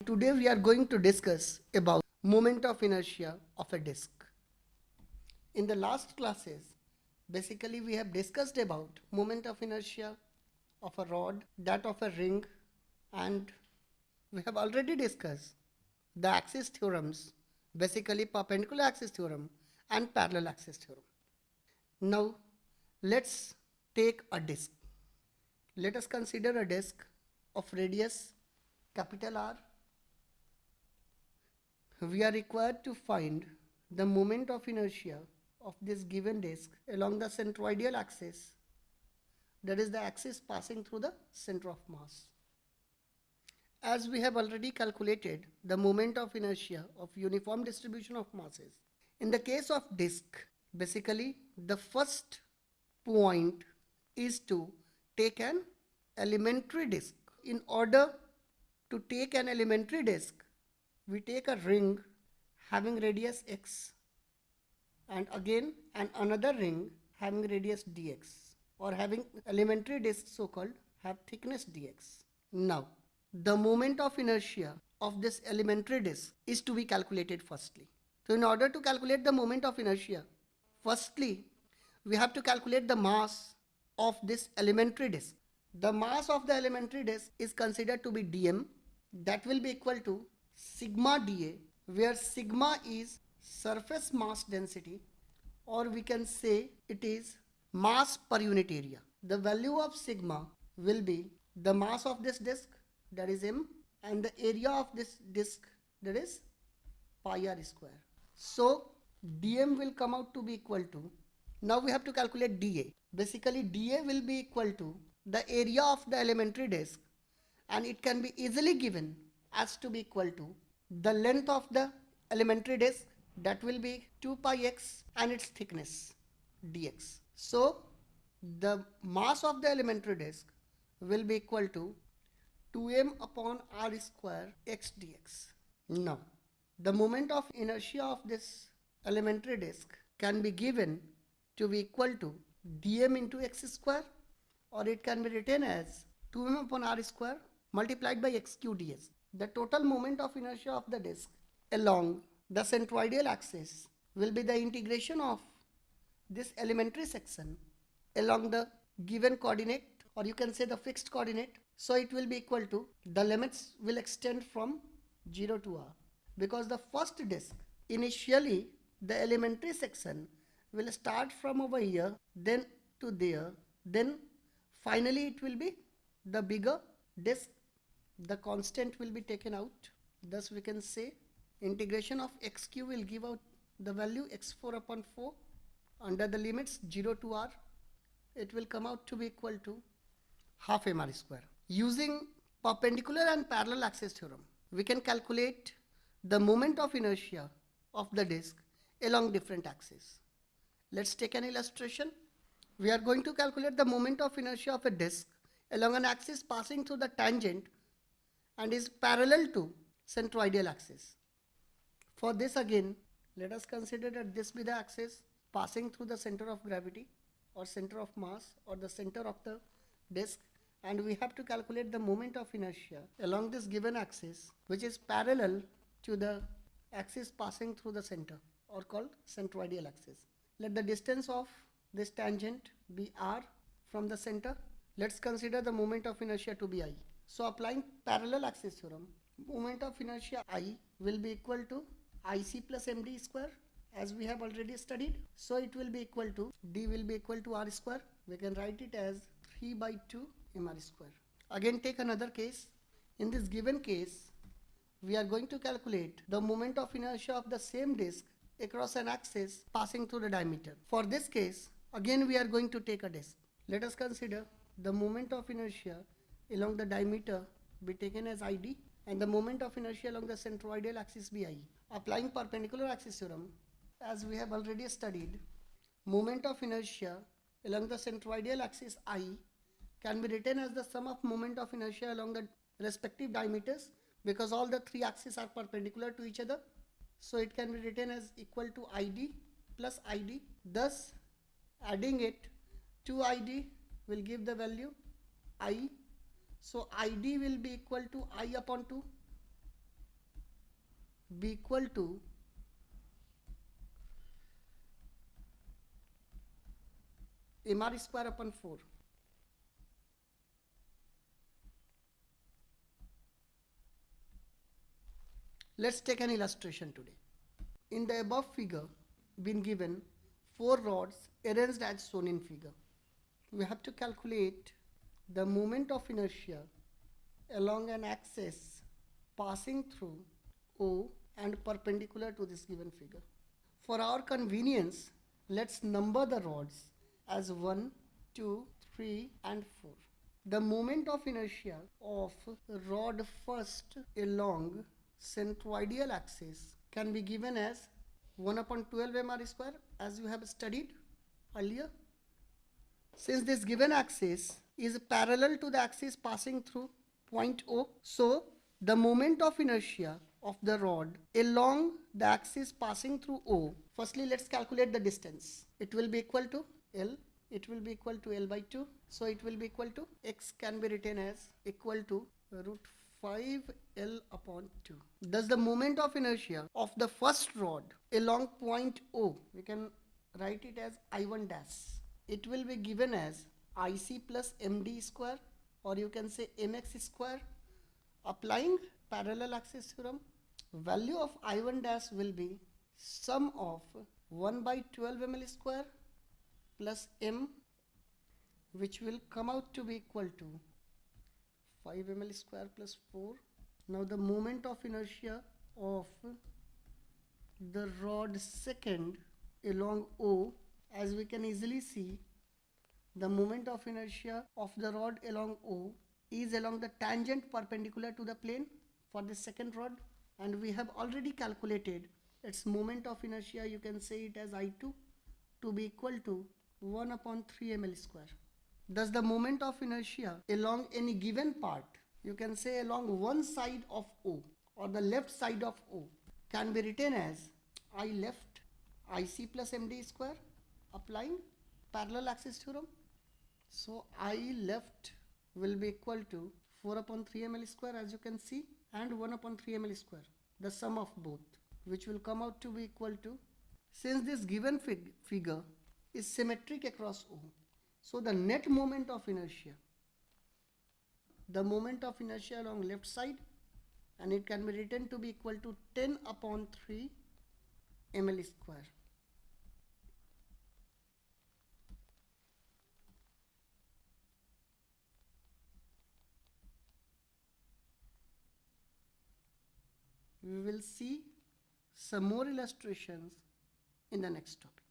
today we are going to discuss about moment of inertia of a disk. In the last classes, basically we have discussed about moment of inertia of a rod, that of a ring, and we have already discussed the axis theorems, basically perpendicular axis theorem and parallel axis theorem. Now let's take a disk. Let us consider a disk of radius capital R. We are required to find the moment of inertia of this given disk along the centroidal axis, that is the axis passing through the center of mass. As we have already calculated the moment of inertia of uniform distribution of masses, in the case of disk, basically the first point is to take an elementary disk. In order to take an elementary disk, we take a ring having radius x and again another ring having radius dx, or having elementary disk so called have thickness dx. Now the moment of inertia of this elementary disk is to be calculated firstly. So in order to calculate the moment of inertia, firstly we have to calculate the mass of this elementary disk. The mass of the elementary disk is considered to be dm, that will be equal to sigma dA, where sigma is surface mass density, or we can say it is mass per unit area. The value of sigma will be the mass of this disk, that is m, and the area of this disk, that is pi r square. So dm will come out to be equal to, now we have to calculate dA. Basically dA will be equal to the area of the elementary disk, and it can be easily given as to be equal to the length of the elementary disk, that will be 2 pi x, and its thickness dx. So the mass of the elementary disk will be equal to 2m upon r square x dx. Now the moment of inertia of this elementary disk can be given to be equal to dm into x square, or it can be written as 2m upon r square multiplied by x cube ds. The total moment of inertia of the disk along the centroidal axis will be the integration of this elementary section along the given coordinate, or you can say the fixed coordinate. So it will be equal to, the limits will extend from 0 to r, because the first disk, initially the elementary section will start from over here, then to there, then finally it will be the bigger disk. The constant will be taken out, thus we can say integration of x cube will give out the value x4 upon 4 under the limits 0 to r. It will come out to be equal to half mr square. Using perpendicular and parallel axis theorem, we can calculate the moment of inertia of the disk along different axes. Let's take an illustration. We are going to calculate the moment of inertia of a disk along an axis passing through the tangent and is parallel to centroidal axis. For this again, let us consider that this be the axis passing through the center of gravity, or center of mass, or the center of the disk, and we have to calculate the moment of inertia along this given axis, which is parallel to the axis passing through the center, or called centroidal axis. Let the distance of this tangent be r from the center. Let's consider the moment of inertia to be I. So applying parallel axis theorem, moment of inertia I will be equal to IC plus MD square, as we have already studied. So it will be equal to, D will be equal to R square. We can write it as 3 by 2 mr square. Again take another case. In this given case, we are going to calculate the moment of inertia of the same disk across an axis passing through the diameter. For this case, again we are going to take a disk. Let us consider the moment of inertia along the diameter be taken as ID, and the moment of inertia along the centroidal axis be I. Applying perpendicular axis theorem, as we have already studied, moment of inertia along the centroidal axis I can be written as the sum of moment of inertia along the respective diameters, because all the three axes are perpendicular to each other. So it can be written as equal to ID plus ID. Thus adding it to ID will give the value I. So ID will be equal to I upon 2. be equal to mr square upon 4. Let's take an illustration today. In the above figure, been given 4 rods arranged as shown in figure. We have to calculate the moment of inertia along an axis passing through O and perpendicular to this given figure. For our convenience, let's number the rods as 1, 2, 3 and 4. The moment of inertia of rod first along centroidal axis can be given as 1 upon 12 mr square, as you have studied earlier. Since this given axis is parallel to the axis passing through point O, so the moment of inertia of the rod along the axis passing through O, firstly let's calculate the distance. It will be equal to L. It will be equal to L by 2. So it will be equal to, x can be written as equal to root 5L upon 2. Thus the moment of inertia of the first rod along point O, we can write it as I1 dash. It will be given as IC plus MD square, or you can say MX square. Applying parallel axis theorem, value of I1 dash will be sum of 1 by 12 ml square plus M, which will come out to be equal to 5 ml square plus 4. Now the moment of inertia of the rod second along O, as we can easily see, the moment of inertia of the rod along O is along the tangent perpendicular to the plane for the second rod, and we have already calculated its moment of inertia. You can say it as I2 to be equal to 1 upon 3 ml square. Thus the moment of inertia along any given part, you can say along one side of O or the left side of O, can be written as I left IC plus MD square, applying parallel axis theorem. So I left will be equal to 4 upon 3 ml square, as you can see, and 1 upon 3 ml square, the sum of both, which will come out to be equal to, since this given figure is symmetric across O, so the net moment of inertia, the moment of inertia along left side, and it can be written to be equal to 10 upon 3 ml square. We will see some more illustrations in the next topic.